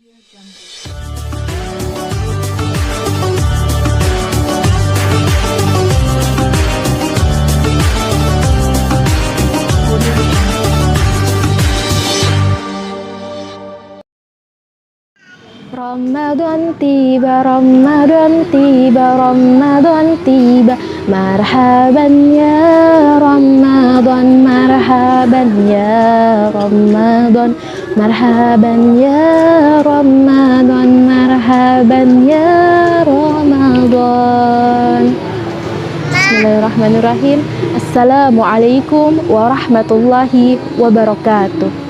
Ramadan tiba, Ramadan tiba, Ramadan tiba. Marhaban ya Ramadan, marhaban ya Ramadan, marhaban ya Ramadan, marhaban ya Ramadan. Bismillahirrahmanirrahim. Assalamualaikum warahmatullahi wabarakatuh.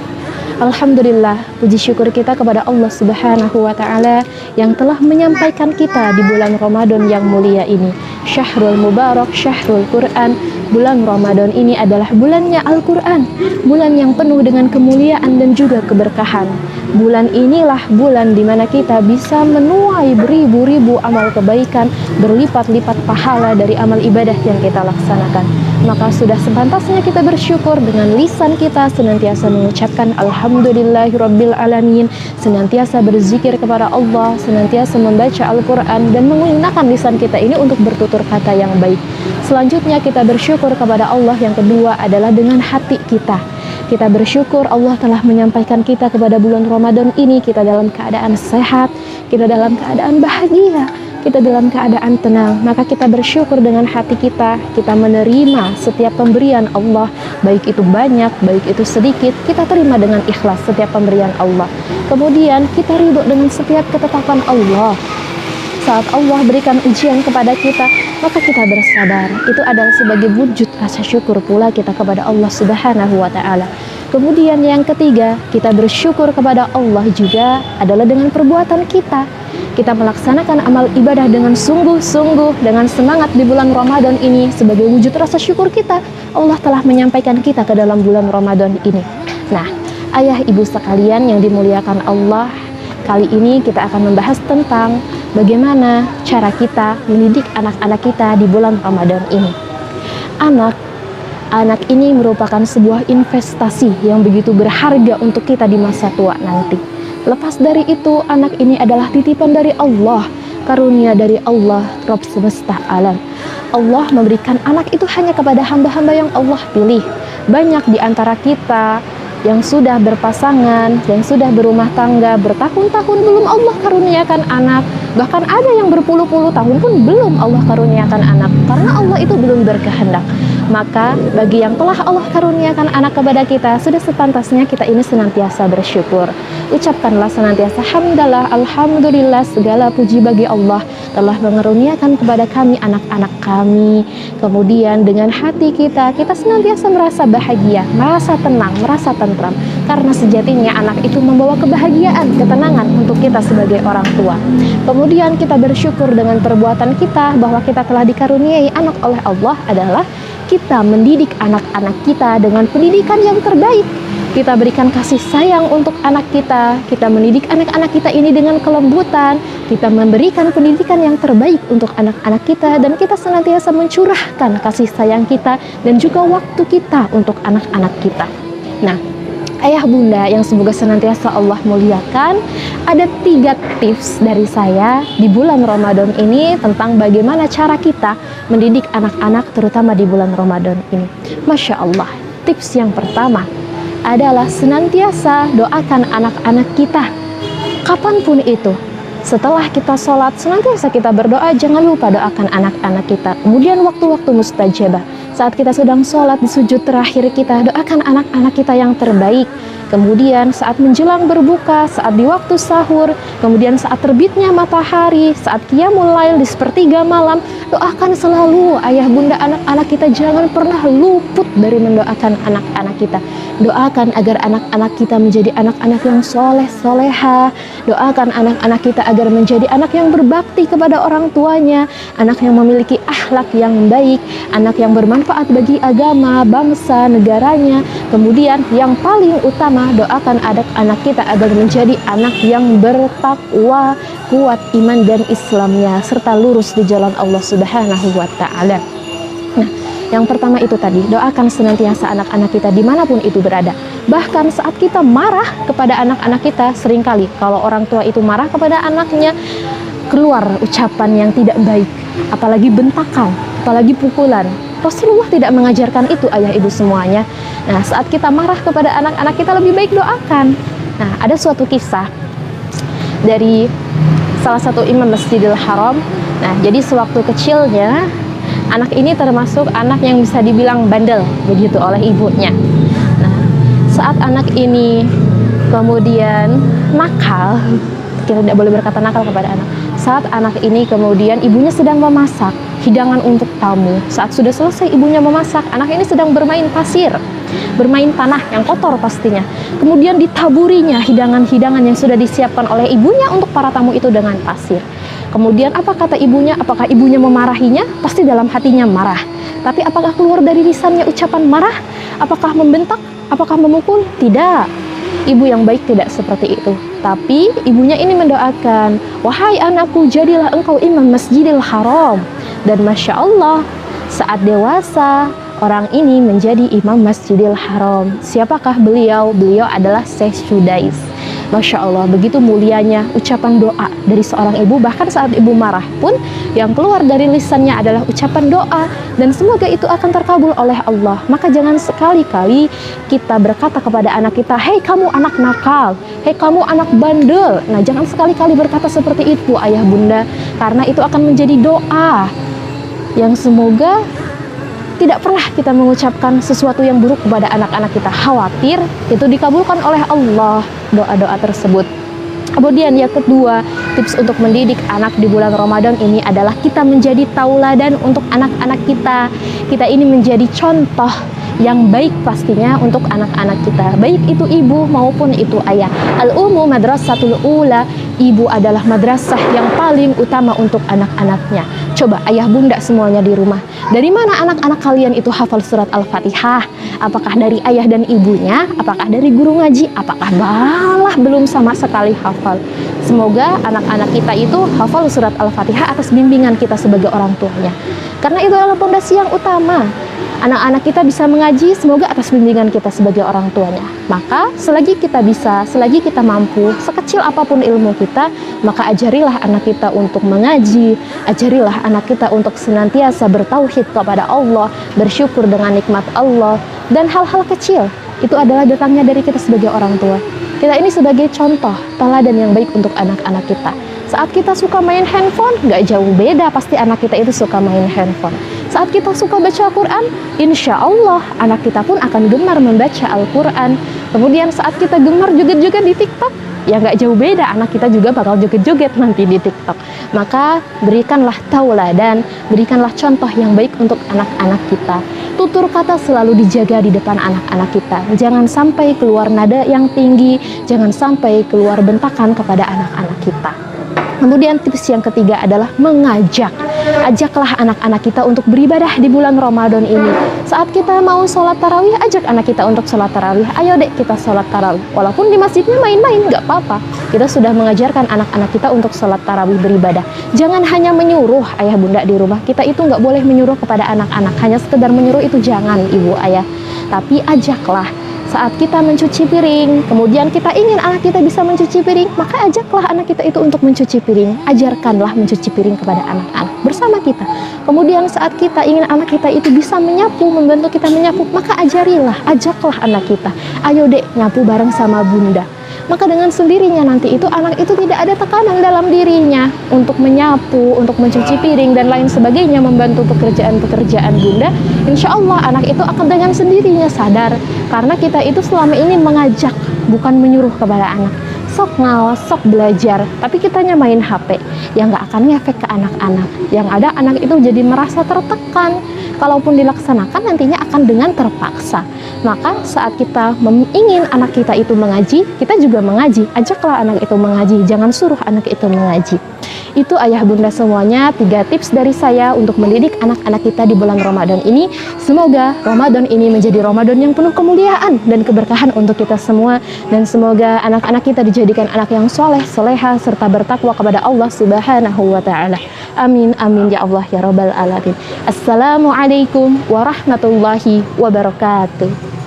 Alhamdulillah, puji syukur kita kepada Allah Subhanahu wa Ta'ala yang telah menyampaikan kita di bulan Ramadan yang mulia ini. Syahrul Mubarak, Syahrul Quran. Bulan Ramadan ini adalah bulannya Al-Quran, bulan yang penuh dengan kemuliaan dan juga keberkahan. Bulan inilah bulan di mana kita bisa menuai beribu-ribu amal kebaikan, berlipat-lipat pahala dari amal ibadah yang kita laksanakan. Maka sudah sepantasnya kita bersyukur dengan lisan kita senantiasa mengucapkan Alhamdulillahirabbil alamin, senantiasa berzikir kepada Allah, senantiasa membaca Al-Quran dan menggunakan lisan kita ini untuk bertutur kata yang baik. Selanjutnya kita bersyukur kepada Allah yang kedua adalah dengan hati kita. Kita bersyukur Allah telah menyampaikan kita kepada bulan Ramadan ini, kita dalam keadaan sehat, kita dalam keadaan bahagia, kita dalam keadaan tenang. Maka kita bersyukur dengan hati kita, kita menerima setiap pemberian Allah, baik itu banyak, baik itu sedikit, kita terima dengan ikhlas setiap pemberian Allah. Kemudian kita ridho dengan setiap ketetapan Allah. Saat Allah berikan ujian kepada kita, maka kita bersabar. Itu adalah sebagai wujud rasa syukur pula kita kepada Allah Subhanahu wa Ta'ala. Kemudian yang ketiga, kita bersyukur kepada Allah juga adalah dengan perbuatan kita. Kita melaksanakan amal ibadah dengan sungguh-sungguh, dengan semangat di bulan Ramadan ini sebagai wujud rasa syukur kita. Allah telah menyampaikan kita ke dalam bulan Ramadan ini. Nah, ayah ibu sekalian yang dimuliakan Allah, kali ini kita akan membahas tentang bagaimana cara kita mendidik anak-anak kita di bulan Ramadan ini. Anak ini merupakan sebuah investasi yang begitu berharga untuk kita di masa tua nanti. Lepas dari itu, anak ini adalah titipan dari Allah, karunia dari Allah, Rabb semesta alam. Allah memberikan anak itu hanya kepada hamba-hamba yang Allah pilih. Banyak di antara kita yang sudah berpasangan, yang sudah berumah tangga, bertahun-tahun belum Allah karuniakan anak. Bahkan ada yang berpuluh-puluh tahun pun belum Allah karuniakan anak, karena Allah itu belum berkehendak. Maka bagi yang telah Allah karuniakan anak kepada kita, sudah sepantasnya kita ini senantiasa bersyukur. Ucapkanlah senantiasa hamdalah, alhamdulillah, segala puji bagi Allah telah mengaruniakan kepada kami anak-anak kami. Kemudian dengan hati kita senantiasa merasa bahagia, merasa tenang, merasa tentram, karena sejatinya anak itu membawa kebahagiaan, ketenangan untuk kita sebagai orang tua. Kemudian kita bersyukur dengan perbuatan kita bahwa kita telah dikaruniai anak oleh Allah adalah kita mendidik anak-anak kita dengan pendidikan yang terbaik. Kita berikan kasih sayang untuk anak kita mendidik anak-anak kita ini dengan kelembutan, kita memberikan pendidikan yang terbaik untuk anak-anak kita, dan kita senantiasa mencurahkan kasih sayang kita dan juga waktu kita untuk anak-anak kita. Nah, ayah bunda yang semoga senantiasa Allah muliakan, ada 3 tips dari saya di bulan Ramadan ini tentang bagaimana cara kita mendidik anak-anak terutama di bulan Ramadan ini. Masya Allah, tips yang pertama adalah senantiasa doakan anak-anak kita kapanpun itu. Setelah kita sholat, senantiasa kita berdoa, jangan lupa doakan anak-anak kita. Kemudian waktu-waktu mustajabah, saat kita sedang sholat di sujud terakhir kita, doakan anak-anak kita yang terbaik. Kemudian saat menjelang berbuka, saat di waktu sahur, kemudian saat terbitnya matahari, saat qiyamul lail di sepertiga malam, doakan selalu ayah bunda anak-anak kita, jangan pernah luput dari mendoakan anak-anak kita. Doakan agar anak-anak kita menjadi anak-anak yang soleh, soleha. Doakan anak-anak kita agar menjadi anak yang berbakti kepada orang tuanya, anak yang memiliki akhlak yang baik, anak yang bermanfaat bagi agama, bangsa, negaranya. Kemudian yang paling utama, doakan anak-anak kita agar menjadi anak yang bertakwa, kuat iman dan Islamnya, serta lurus di jalan Allah Subhanahu wa Ta'ala. Nah, Yang pertama itu tadi, doakan senantiasa anak-anak kita dimanapun itu berada. Bahkan saat kita marah kepada anak-anak kita, seringkali kalau orang tua itu marah kepada anaknya, keluar ucapan yang tidak baik, apalagi bentakan, apalagi pukulan. Rasulullah tidak mengajarkan itu, ayah ibu semuanya. Nah, saat kita marah kepada anak-anak kita, lebih baik doakan. Nah, ada suatu kisah dari salah satu imam Masjidil Haram. Nah, jadi sewaktu kecilnya, anak ini termasuk anak yang bisa dibilang bandel begitu oleh ibunya. Nah, saat anak ini kemudian nakal, kita tidak boleh berkata nakal kepada anak. Saat anak ini kemudian ibunya sedang memasak hidangan untuk tamu. Saat sudah selesai ibunya memasak, anak ini sedang bermain pasir, bermain tanah yang kotor pastinya. Kemudian ditaburinya hidangan-hidangan yang sudah disiapkan oleh ibunya untuk para tamu itu dengan pasir. Kemudian apa kata ibunya? Apakah ibunya memarahinya? Pasti dalam hatinya marah. Tapi apakah keluar dari lisannya ucapan marah? Apakah membentak? Apakah memukul? Tidak. Ibu yang baik tidak seperti itu. Tapi ibunya ini mendoakan, wahai anakku, jadilah engkau imam Masjidil Haram. Dan Masya Allah, saat dewasa, orang ini menjadi imam Masjidil Haram. Siapakah beliau? Beliau adalah Syekh Sudais. Masya Allah, begitu mulianya ucapan doa dari seorang ibu. Bahkan saat ibu marah pun, yang keluar dari lisannya adalah ucapan doa. Dan semoga itu akan terkabul oleh Allah. Maka jangan sekali-kali kita berkata kepada anak kita, hei kamu anak nakal, hei kamu anak bandel. Nah, jangan sekali-kali berkata seperti itu, ayah bunda. Karena itu akan menjadi doa yang semoga tidak pernah kita mengucapkan sesuatu yang buruk kepada anak-anak kita. Khawatir itu dikabulkan oleh Allah, doa-doa tersebut. Kemudian yang kedua, tips untuk mendidik anak di bulan Ramadan ini adalah kita menjadi tauladan untuk anak-anak kita. Kita ini menjadi contoh yang baik pastinya untuk anak-anak kita, baik itu ibu maupun itu ayah. Al-ummu madrasatul ula, ibu adalah madrasah yang paling utama untuk anak-anaknya. Coba ayah bunda semuanya di rumah, dari mana anak-anak kalian itu hafal surat Al-Fatihah? Apakah dari ayah dan ibunya? Apakah dari guru ngaji? Apakah malah belum sama sekali hafal? Semoga anak-anak kita itu hafal surat Al-Fatihah atas bimbingan kita sebagai orang tuanya. Karena itu adalah pondasi yang utama. Anak-anak kita bisa mengaji, semoga atas bimbingan kita sebagai orang tuanya. Maka selagi kita bisa, selagi kita mampu, sekecil apapun ilmu kita, maka ajarilah anak kita untuk mengaji, ajarilah anak kita untuk senantiasa bertauhid kepada Allah, bersyukur dengan nikmat Allah, dan hal-hal kecil itu adalah datangnya dari kita sebagai orang tua. Kita ini sebagai contoh, teladan yang baik untuk anak-anak kita. Saat kita suka main handphone, nggak jauh beda pasti anak kita itu suka main handphone. Saat kita suka baca Al-Quran, insya Allah anak kita pun akan gemar membaca Al-Quran. Kemudian saat kita gemar joget-joget di TikTok, ya nggak jauh beda, anak kita juga bakal joget-joget nanti di TikTok. Maka berikanlah tauladan, berikanlah contoh yang baik untuk anak-anak kita. Tutur kata selalu dijaga di depan anak-anak kita. Jangan sampai keluar nada yang tinggi, jangan sampai keluar bentakan kepada anak-anak kita. Kemudian tips yang ketiga adalah mengajak. Ajaklah anak-anak kita untuk beribadah di bulan Ramadan ini. Saat kita mau sholat tarawih, ajak anak kita untuk sholat tarawih. Ayo dek kita sholat tarawih. Walaupun di masjidnya main-main, nggak apa-apa. Kita sudah mengajarkan anak-anak kita untuk sholat tarawih beribadah. Jangan hanya menyuruh ayah bunda di rumah. Kita itu nggak boleh menyuruh kepada anak-anak. Hanya sekedar menyuruh itu jangan ibu ayah. Tapi ajaklah. Saat kita mencuci piring, kemudian kita ingin anak kita bisa mencuci piring, maka ajaklah anak kita itu untuk mencuci piring. Ajarkanlah mencuci piring kepada anak-anak bersama kita. Kemudian saat kita ingin anak kita itu bisa menyapu, membantu kita menyapu, maka ajarilah, ajaklah anak kita. Ayo dek, nyapu bareng sama bunda. Maka dengan sendirinya nanti itu anak itu tidak ada tekanan dalam dirinya untuk menyapu, untuk mencuci piring dan lain sebagainya, membantu pekerjaan-pekerjaan bunda. Insya Allah anak itu akan dengan sendirinya sadar, karena kita itu selama ini mengajak, bukan menyuruh kepada anak. Sok ngawas, sok belajar, tapi kitanya main HP, yang nggak akan ngefek ke anak-anak. Yang ada anak itu jadi merasa tertekan. Kalaupun dilaksanakan nantinya akan dengan terpaksa. Maka saat kita ingin anak kita itu mengaji, kita juga mengaji. Ajaklah anak itu mengaji, jangan suruh anak itu mengaji. Itu ayah bunda semuanya 3 tips dari saya untuk mendidik anak-anak kita di bulan Ramadan ini. Semoga Ramadan ini menjadi Ramadan yang penuh kemuliaan dan keberkahan untuk kita semua. Dan semoga anak-anak kita dijadikan menjadikan anak yang soleh, soleha, serta bertakwa kepada Allah Subhanahu wa Ta'ala. Amin, amin ya Allah ya Rabbal Alamin. Assalamualaikum warahmatullahi wabarakatuh.